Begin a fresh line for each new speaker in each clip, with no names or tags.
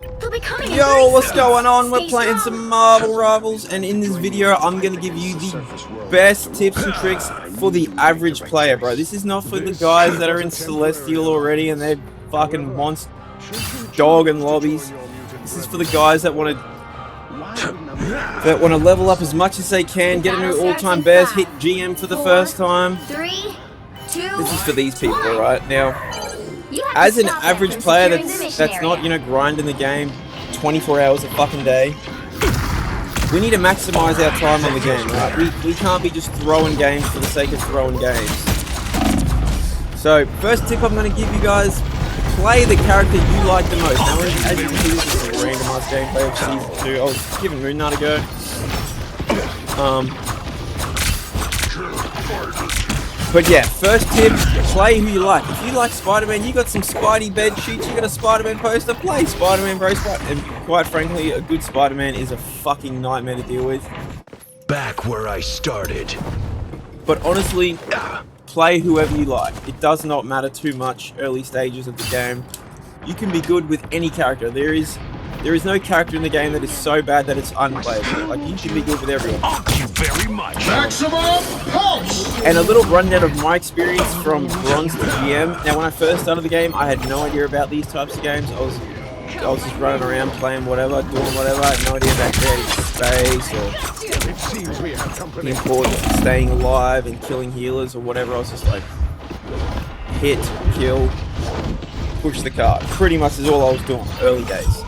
Yo, what's going on? We're playing some Marvel Rivals, and in this video, I'm gonna give you the best tips and tricks for the average player, bro. This is not for the guys that are in Celestial already and they're fucking monster dog and lobbies. This is for the guys that want to level up as much as they can, get a new all-time best, hit GM for the first time. This is for these people, right? Now, as an average player that's not, you know, grinding the game 24 hours a fucking day, we need to maximize our time on the game, right? We can't be just throwing games for the sake of throwing games. So, first tip I'm going to give you guys, play the character you like the most. Now, as you can see, this is a randomized gameplay of Season 2. I was giving Moon Knight a go. But yeah, first tip, play who you like. If you like Spider-Man, you got some Spidey bed sheets, you got a Spider-Man poster, play Spider-Man, bro. And quite frankly, a good Spider-Man is a fucking nightmare to deal with.
Back where I started. But
honestly, play whoever you like. It does not matter too much early stages of the game. You can be good with any character. There is no character in the game that is so bad that it's unplayable. Like, you can be good with everyone.
Thank you very much.
Maximum pulse!
And a little rundown of my experience from Bronze to GM. Now, when I first started the game, I had no idea about these types of games. I was just running around, playing whatever, doing whatever. I had no idea about creating space or the importance of staying alive and killing healers or whatever. I was just like, hit, kill, push the card. Pretty much is all I was doing early days.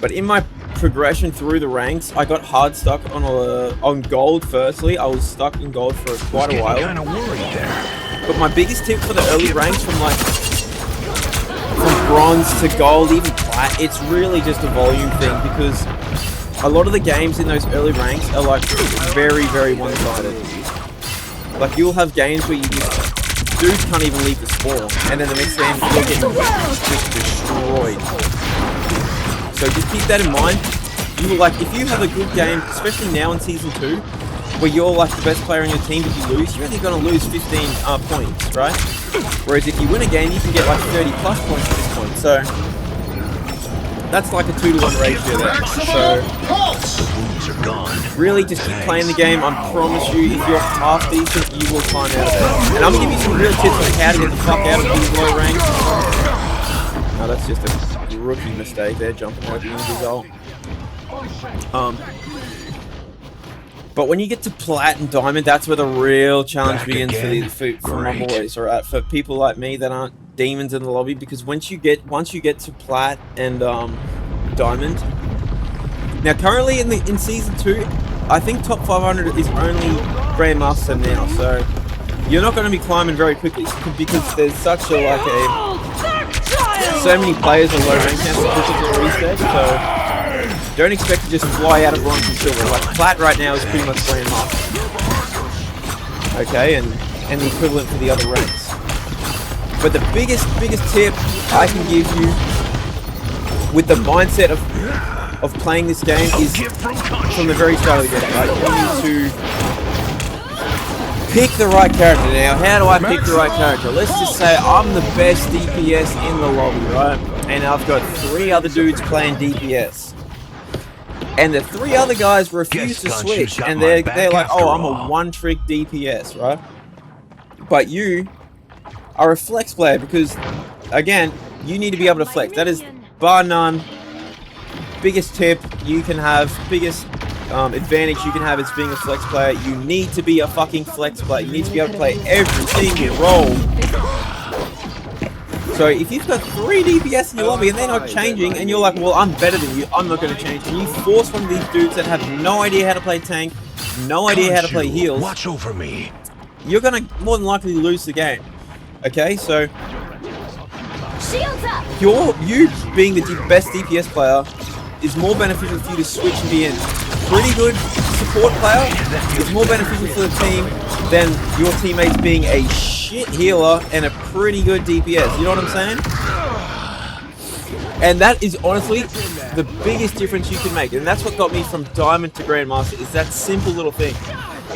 But in my progression through the ranks, I got hard stuck on gold. Firstly, I was stuck in gold for quite a while.
Kind of worried there.
But my biggest tip for the early ranks, from bronze to gold, even plat, it's really just a volume thing, because a lot of the games in those early ranks are like very, very one-sided. Like, you'll have games where dudes can't even leave the spawn, and then the next game you're getting just destroyed. So just keep that in mind. You will, like, if you have a good game, especially now in Season 2, where you're like the best player on your team, but you lose, you're only going to lose 15 points, right? Whereas if you win a game, you can get like 30 plus points at this point. So that's like a 2-to-1 ratio there. So really just keep playing the game. I promise you, if you're half decent, you will climb out of it. And I'm going to give you some real tips on how to get the fuck out of these low ranks. No, that's just a rookie mistake there, jumping over the result. But when you get to plat and diamond, that's where the real challenge begins for my boys, alright? For people like me that aren't demons in the lobby, because once you get to plat and diamond. Now currently in Season 2, I think top 500 is only Grandmaster now, so you're not going to be climbing very quickly, because there's such so many players on low rank now because of the reset, so don't expect to just fly out of bronze and silver. Like, plat right now is pretty much Grandmaster. Okay, and the equivalent for the other ranks. But the biggest tip I can give you with the mindset of playing this game is from the very start of the game, right? You need to pick the right character. Now, how do I pick the right character? Let's just say I'm the best DPS in the lobby, right? And I've got 3 other dudes playing DPS. And the 3 other guys refuse to switch, and they're like, oh, I'm a one-trick DPS, right? But you are a flex player, because, again, you need to be able to flex. That is, bar none, biggest tip you can have, biggest advantage you can have is being a flex player. You need to be a fucking flex player. You need to be able to play every single role. So if you've got 3 DPS in your lobby and they're not changing, and you're like, well, I'm better than you, I'm not going to change, and you force one of these dudes that have no idea how to play tank, no idea how to play heals,
watch over me,
you're going to more than likely lose the game. Okay, so you being the best DPS player is more beneficial for you to switch and be a pretty good support player. It's more beneficial for the team than your teammates being a shit healer and a pretty good DPS. You know what I'm saying? And that is honestly the biggest difference you can make. And that's what got me from Diamond to Grandmaster, is that simple little thing.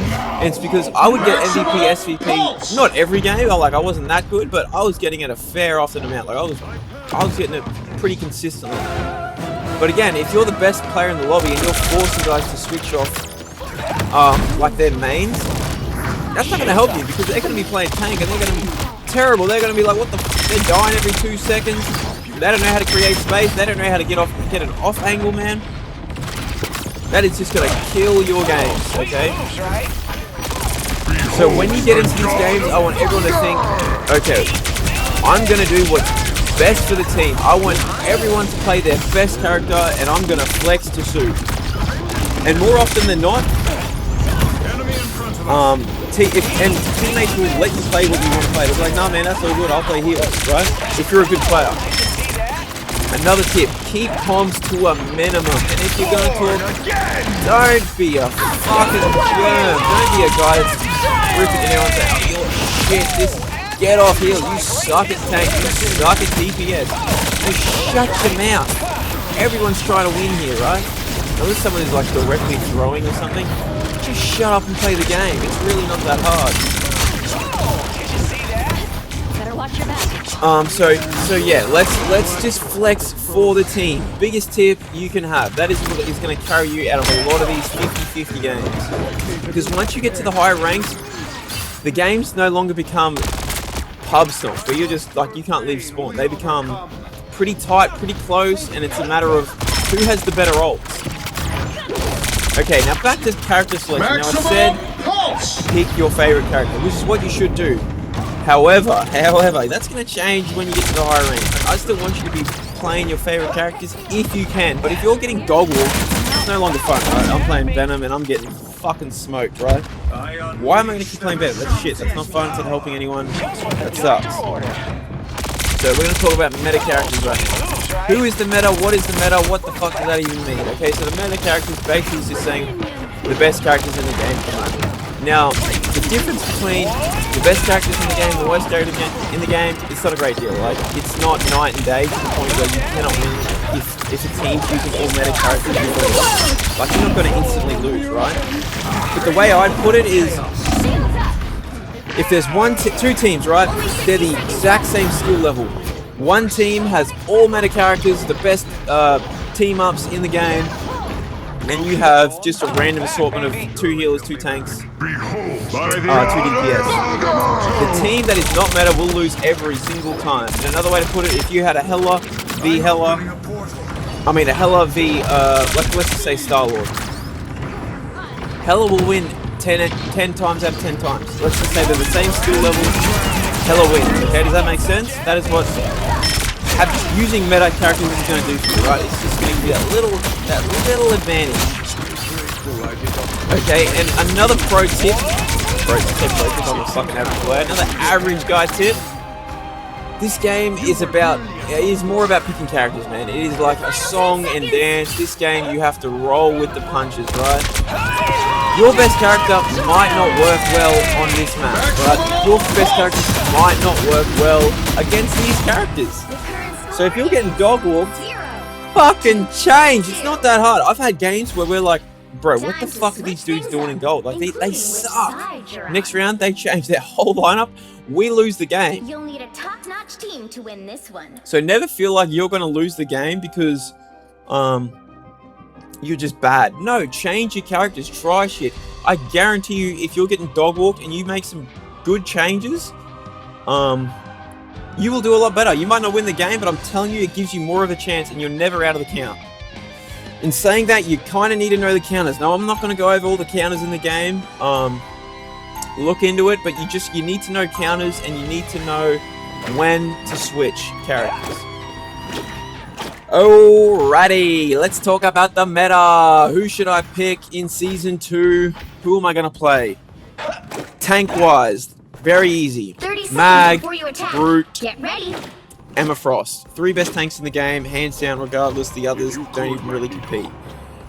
And it's because I would get MVP, SVP, not every game. I wasn't that good, but I was getting it a fair often amount. Like I was getting it pretty consistently. But again, if you're the best player in the lobby and you're forcing guys to switch off, like their mains, that's not going to help you because they're going to be playing tank and they're going to be terrible. They're going to be like, what the? They're dying every 2 seconds. They don't know how to create space. They don't know how to get an off angle, man. That is just going to kill your games, okay? So when you get into these games, I want everyone to think, okay, I'm going to do what's best for the team. I want everyone to play their best character, and I'm going to flex to suit. And more often than not, teammates will let you play what you want to play. They'll be like, nah, man, that's all good. I'll play healers, right? If you're a good player. Another tip, keep comms to a minimum. And if you're going to talk, don't be a fucking worm. Don't be a guy that's ripping it out and saying, oh, shit, just get off heal. You suck at tank. You suck at DPS. Just shut your mouth. Everyone's trying to win here, right? Unless someone is like directly throwing or something, just shut up and play the game. It's really not that hard.
Better watch your back.
So yeah, let's just flex for the team. Biggest tip you can have. That is what is going to carry you out of a lot of these 50-50 games. Because once you get to the higher ranks, the games no longer become pub stomps where you're just like you can't leave spawn. They become pretty tight, pretty close, and it's a matter of who has the better ults. Okay, now back to character selection. Now I said pick your favorite character, which is what you should do. However, that's going to change when you get to the higher range. I still want you to be playing your favorite characters if you can. But if you're getting dog walked, it's no longer fun, right? I'm playing Venom and I'm getting fucking smoked, right? Why am I going to keep playing Venom? That's shit. That's not fun. It's not helping anyone. That sucks. So we're going to talk about meta characters right now. Who is the meta? What is the meta? What the fuck does that even mean? Okay, so the meta characters basically is just saying the best characters in the game at the moment. Now, the difference between the best characters in the game and the worst characters in the game, it's not a great deal. Like, it's not night and day to the point where you cannot win if a team's using all meta characters. Like, you're not going to instantly lose, right? But the way I'd put it is, if there's two teams, right, they're the exact same skill level. One team has all meta characters, the best team-ups in the game, and you have just a random assortment of 2 healers, 2 tanks, 2 DPS. The team that is not meta will lose every single time. And another way to put it, if you had a Hela v let's just say Star-Lord. Hela will win 10 times out of 10 times. Let's just say they're the same skill level, Hela wins. Okay, does that make sense? That is what using meta characters is going to do for you, right? It's just going to give you that little advantage. Okay, and another pro tip, I'm a fucking average player. Another average guy tip. This game is more about picking characters, man. It is like a song and dance. This game, you have to roll with the punches, right? Your best character might not work well on this map, right? Your best characters might not work well against these characters. So if you're getting dog walked, fucking change. It's not that hard. I've had games where we're like, bro, what the fuck are these dudes doing in gold? Like, they suck. Next round, they change their whole lineup. We lose the game.
You'll need a top-notch team to win this one.
So never feel like you're going to lose the game because you're just bad. No, change your characters. Try shit. I guarantee you, if you're getting dog walked and you make some good changes, you will do a lot better. You might not win the game, but I'm telling you, it gives you more of a chance and you're never out of the count. In saying that, you kind of need to know the counters. Now, I'm not going to go over all the counters in the game. Look into it, but you need to know counters and you need to know when to switch characters. Alrighty, let's talk about the meta. Who should I pick in Season 2? Who am I going to play? Tank-wise, very easy. Mag, Brute,
get ready.
Emma Frost. 3 best tanks in the game, hands down, regardless. The others don't even really compete.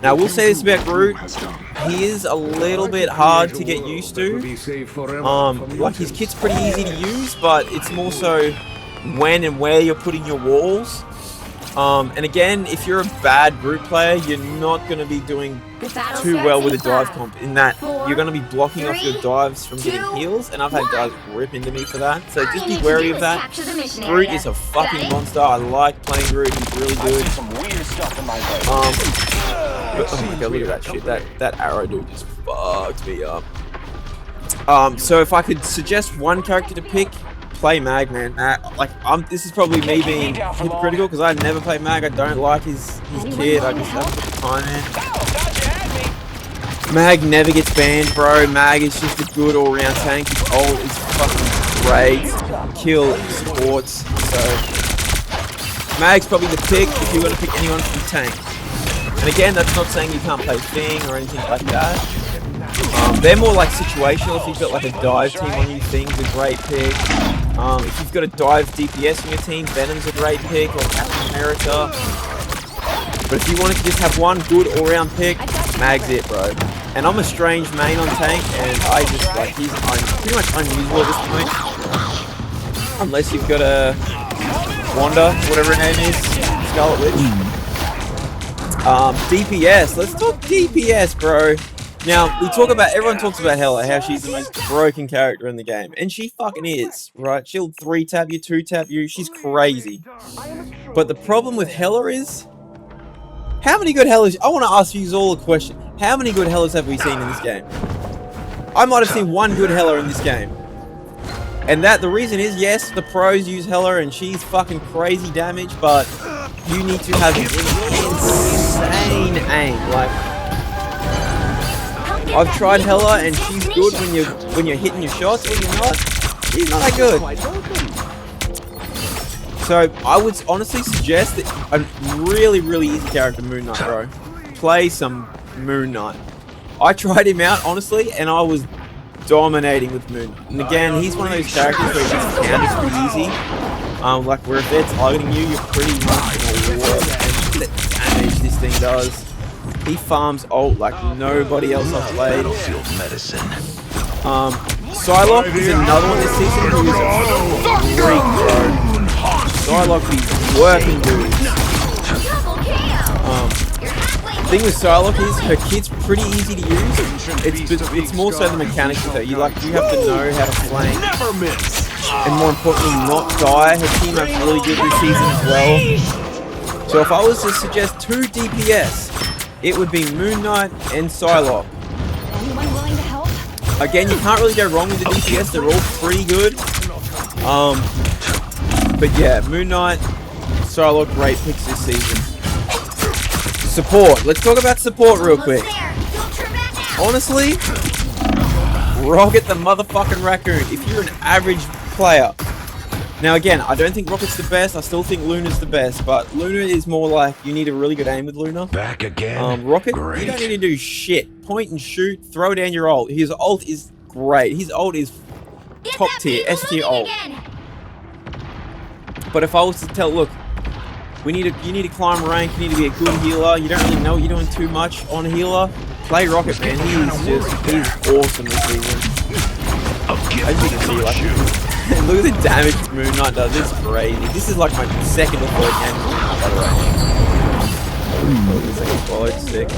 Now, we'll say this about Groot. He is a little bit hard to get used to. Like, his kit's pretty easy to use, but it's more so when and where you're putting your walls. And again, if you're a bad group player, you're not going to be doing too well with a dive comp, in that you're going to be blocking off your dives from getting heals, and I've had guys rip into me for that, so just be wary of that. Groot is a fucking monster. I like playing Groot, he's really good. But, oh my god, look at that shit. That arrow dude just fucked me up. So if I could suggest one character to pick, play Mag, man. This is probably me being hypocritical because I never play Mag. I don't like his kid. I just haven't put the time in. Mag never gets banned, bro. Mag is just a good all-round tank. His ult is fucking great. Kill supports. So Mag's probably the pick if you want to pick anyone from the tank. And again, that's not saying you can't play Thing or anything like that. They're more like situational. If you've got like a dive team on you, Thing's a great pick. If you've got a dive DPS on your team, Venom's a great pick, or Captain America. But if you wanted to just have one good all-round pick, Mag's it, bro. And I'm a strange main on tank, and I just like he's pretty much unusable at this point, unless you've got a Wanda, whatever her name is, Scarlet Witch. DPS. Let's talk DPS, bro. Now, everyone talks about Hela, how she's the most broken character in the game. And she fucking is, right? She'll 3-tap you, 2-tap you. She's crazy. But the problem with Hela is, how many good Helas... I want to ask you all a question. How many good Helas have we seen in this game? I might have seen one good Hela in this game. And the reason is, yes, the pros use Hela and she's fucking crazy damage, but you need to have insane aim. Like, I've tried Hela and she's good when you're hitting your shots. When you're not, she's not that good. So I would honestly suggest that a really, really easy character, Moon Knight, bro. Play some Moon Knight. I tried him out honestly, and I was dominating with Moon Knight. And again, he's one of those characters where he just counters pretty easy. Like where if they're targeting you, you're pretty much in a war. And the damage this thing does. He farms ult like nobody else I've played. Psylocke is another one this season who is a freak, bro. Psylocke is working dudes. The thing with Psylocke is her kit's pretty easy to use. It's more so the mechanics with her. You have to know how to flank. And more importantly, not die. Her teammate's really good this season as well. So if I was to suggest 2 DPS, it would be Moon Knight and Psylocke.
Anyone willing to help?
Again, you can't really go wrong with the DPS. They're all pretty good. But yeah, Moon Knight, Psylocke, great picks this season. Support. Let's talk about support real quick. Honestly, Rocket the motherfucking Raccoon. If you're an average player. Now again, I don't think Rocket's the best. I still think Luna's the best, but Luna is more like you need a really good aim with Luna.
Back again.
Rocket,
Great.
you don't need to do shit. Point and shoot, throw down your ult. His ult is great. His ult is top tier, S tier ult. But if I was to tell, look, you need to climb rank. You need to be a good healer. You don't really know what you're doing too much on a healer. Play Rocket, man. He's awesome this season. As you can see, like, look at the damage Moon Knight does. It's crazy. This is like my second or third game, by the way. Sick.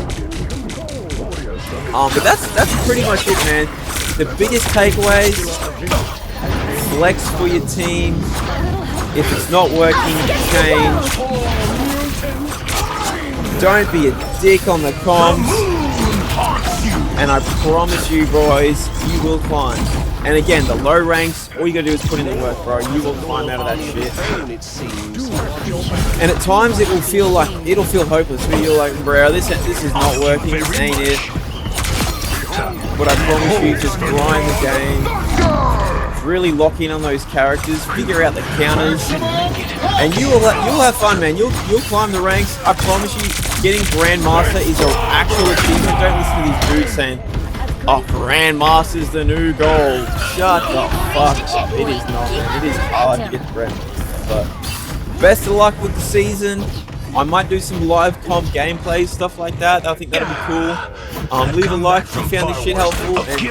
But that's pretty much it, man. The biggest takeaways: flex for your team. If it's not working, change. Don't be a dick on the comms. And I promise you, boys, you will climb. And again, the low ranks, all you gotta do is put in the work, bro. You will climb out of that shit. And at times, it'll feel hopeless. Where you're like, bro, this is not working. This ain't it. But I promise you, just grind the game. Really lock in on those characters. Figure out the counters, and you'll have fun, man. You'll climb the ranks. I promise you, getting Grandmaster is an actual achievement. Don't listen to these dudes saying, "Oh, Grandmaster's the new goal." Shut the fuck up. It is not, man. It is hard to get to Grandmaster. But best of luck with the season. I might do some live comp gameplay, stuff like that. I think that'll be cool. Leave a like if you found this shit helpful. And